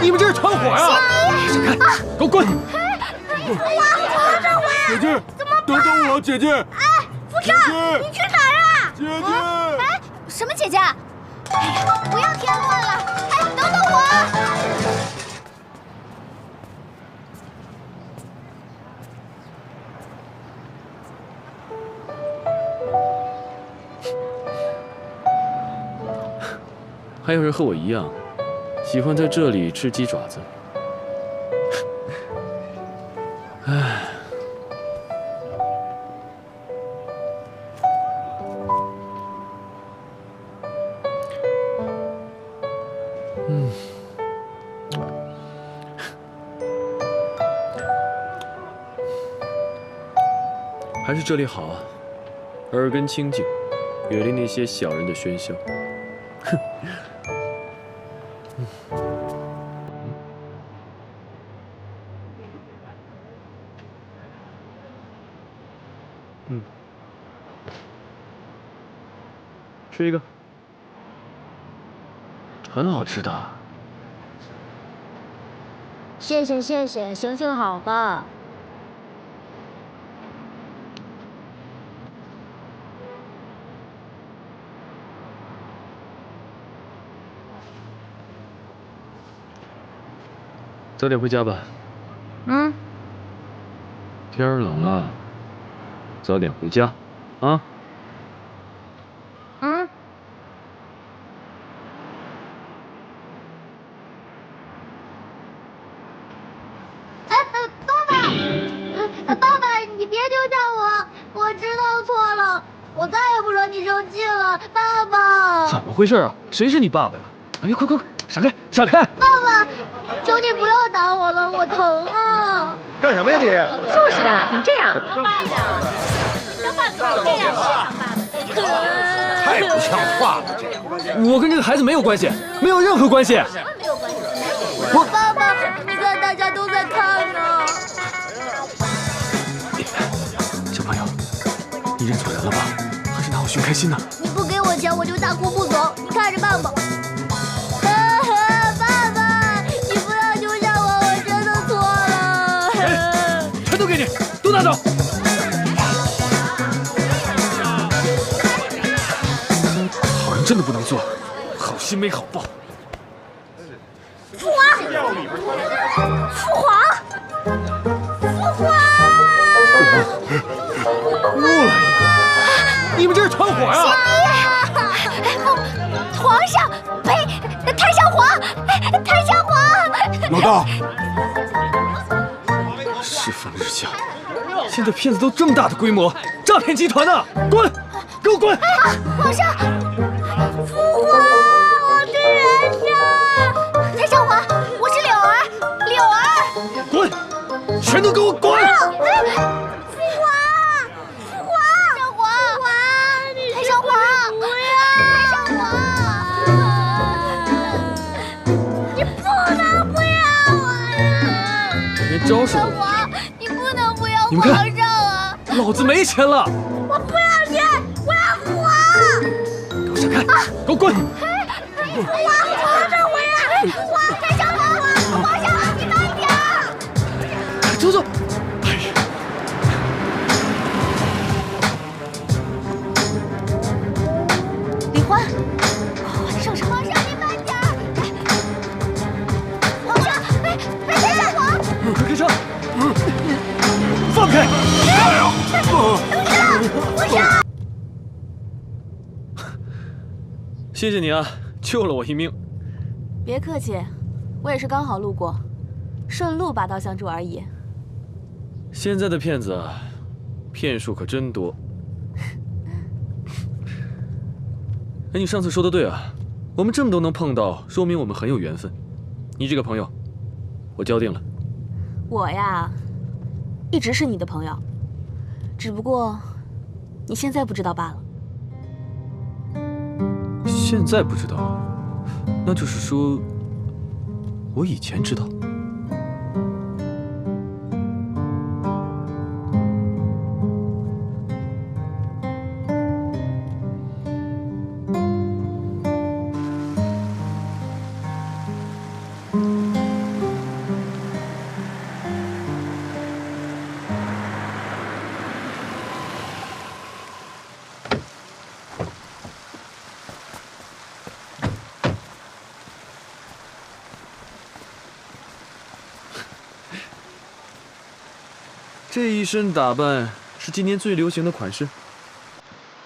你们这是团伙呀！闪开，给我滚！姐姐，等等我，姐姐！哎，福少，你去哪儿啊？姐姐！哎，什么姐姐？哎呀，不要添乱了！哎，等等我！还有人和我一样，喜欢在这里吃鸡爪子。唉。 还是这里好啊，耳根清净，远离那些小人的喧嚣。哼。吃一个，很好吃的。谢谢谢谢，行行好吧。 早点回家吧。嗯。天儿冷了，早点回家，啊。嗯。哎，爸爸，你别丢下我，我知道错了，我再也不惹你生气了，爸爸。怎么回事啊？谁是你爸爸呀？哎呀，快，闪开，闪开！爸爸，求你不要打我了，我疼啊！干什么呀你？就是的，你这样。让爸爸这样，太不像话了！我跟这个孩子没有关系，没有任何关系。没有关系。爸爸，你看大家都在看呢。小朋友，你认错人了吧？还是拿我寻开心呢？你不给我钱，我就大哭不走。你看着办吧。爸爸，你不要丢下我，我真的错了。全都给你，都拿走。好人真的不能做，好心没好报。父皇，父皇，父皇！又来一个！你们这是团伙呀！皇上，呸！太上皇，太上皇！老大，世风日下，现在骗子都这么大的规模，诈骗集团呢！滚！给我滚！皇上，父皇，我是人生。太上皇，我是柳儿，柳儿。滚！全都给我滚！父皇，父皇，上皇，太上皇，不要！太上皇，你不能不要我呀！连招数都上皇，你不能不要你们看皇上啊！老子没钱了！我不要钱，我要父皇！给我闪开！给我滚！皇上回来！皇太上皇，皇上你慢点儿！走走！李欢，上上皇上你慢点儿！皇上，太上皇！快开车！放开！皇上！谢谢你啊，救了我一命。别客气，我也是刚好路过，顺路拔刀相助而已。现在的骗子啊，骗术可真多。哎，你上次说的对啊，我们这么都能碰到，说明我们很有缘分。你这个朋友，我交定了。我呀，一直是你的朋友，只不过你现在不知道罢了。现在不知道，那就是说，我以前知道。这一身打扮是今年最流行的款式。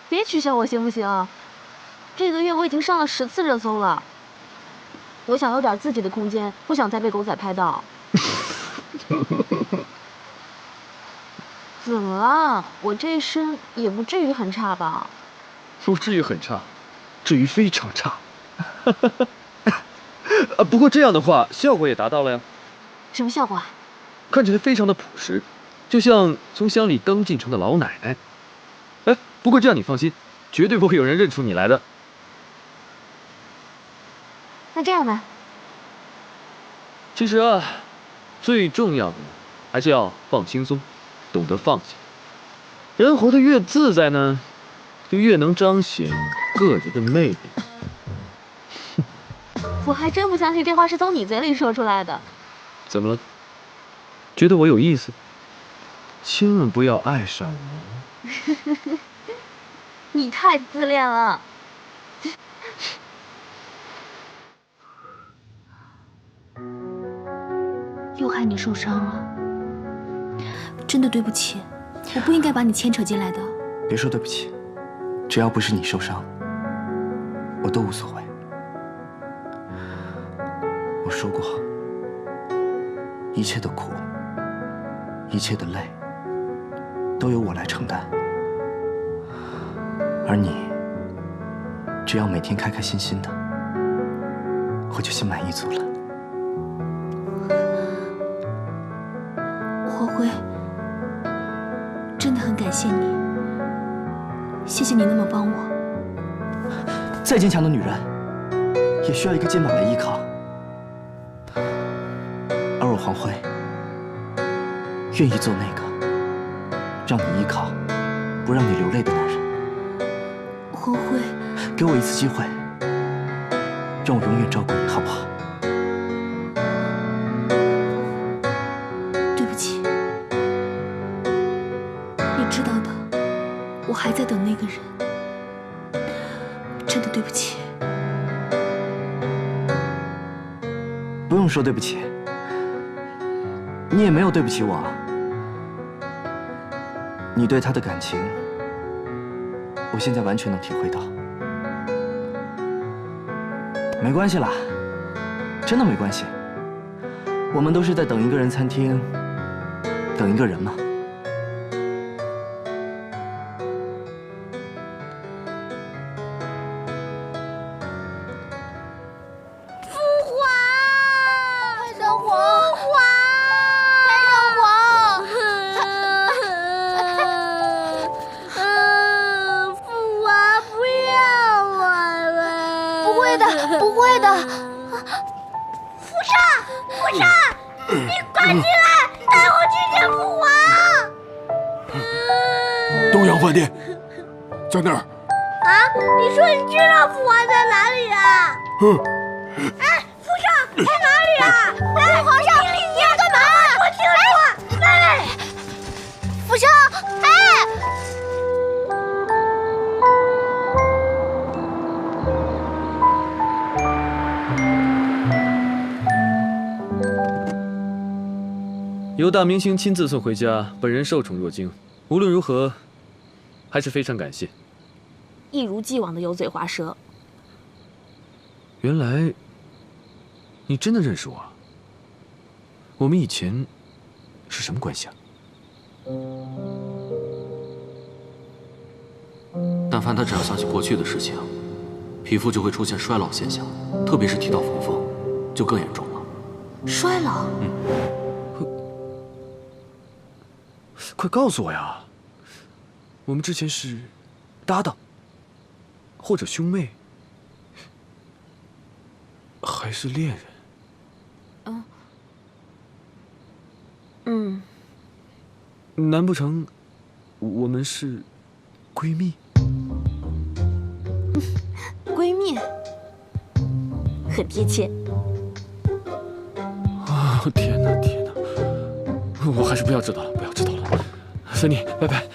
别取笑我行不行？这个月我已经上了10次热搜了。我想有点自己的空间，不想再被狗仔拍到。怎么了？我这一身也不至于很差吧？不至于很差，至于非常差。不过这样的话，效果也达到了呀。什么效果啊？看起来非常的朴实，就像从乡里刚进城的老奶奶。哎，不过这样你放心，绝对不会有人认出你来的。那这样呢？其实啊，最重要的还是要放轻松，懂得放下。人活得越自在呢，就越能彰显个人的魅力。我还真不相信这话是从你嘴里说出来的。怎么了？觉得我有意思？千万不要爱上我。你太自恋了。又害你受伤了，真的对不起，我不应该把你牵扯进来的。别说对不起，只要不是你受伤，我都无所谓。我说过，一切的苦，一切的累，都由我来承担。而你，只要每天开开心心的，我就心满意足了。火辉，真的很感谢你，谢谢你那么帮我。再坚强的女人，也需要一个肩膀来依靠。而我黄辉，愿意做那个让你依靠，不让你流泪的男人。黄辉，给我一次机会，让我永远照顾你，好不好？对不起，你知道的，我还在等那个人，真的对不起。不用说对不起，你也没有对不起我啊。你对他的感情，我现在完全能体会到。没关系啦，真的没关系。我们都是在等一个人餐厅，等一个人嘛。不会的，福少，福少，你快进来，带我去见父王。东阳饭店，在那儿。啊，你说你知道父王在哪里啊？哎，福少在哪里啊？哎，皇上，你要干嘛？我清楚。哎，福少，哎。由大明星亲自送回家，本人受宠若惊。无论如何，还是非常感谢。一如既往的油嘴滑舌。原来你真的认识我啊？我们以前是什么关系啊？但凡他只要想起过去的事情，皮肤就会出现衰老现象，特别是提到冯峰，就更严重了。衰老？快告诉我呀！我们之前是搭档，或者兄妹，还是恋人？难不成我们是闺蜜？闺蜜，很贴切。啊！天哪，天哪！我还是不要知道了，不要知道了。芬妮，拜拜。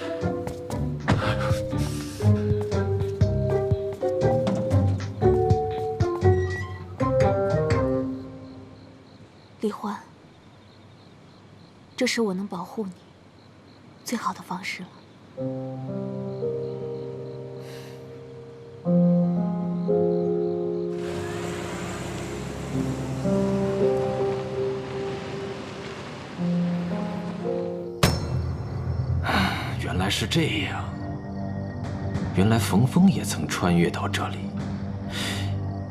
李欢，这时我能保护你，最好的方式了。原来是这样，原来冯峰也曾穿越到这里。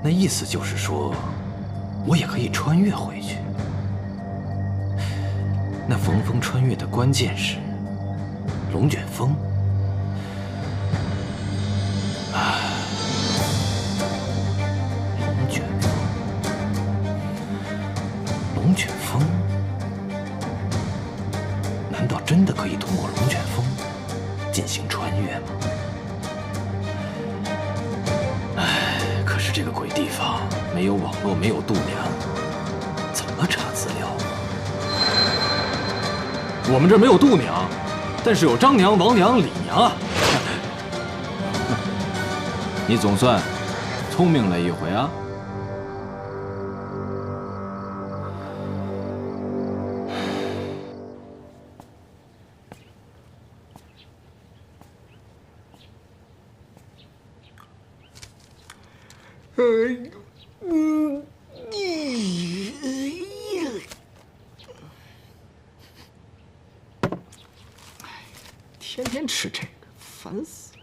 那意思就是说，我也可以穿越回去。那冯峰穿越的关键是龙卷风。龙卷风，龙卷风，难道真的可以通过龙卷风进行穿越吗？可是这个鬼地方没有网络，没有度娘，怎么查资料？我们这儿没有度娘，但是有张娘、王娘、李娘啊！你总算聪明了一回啊！天天吃这个，烦死了。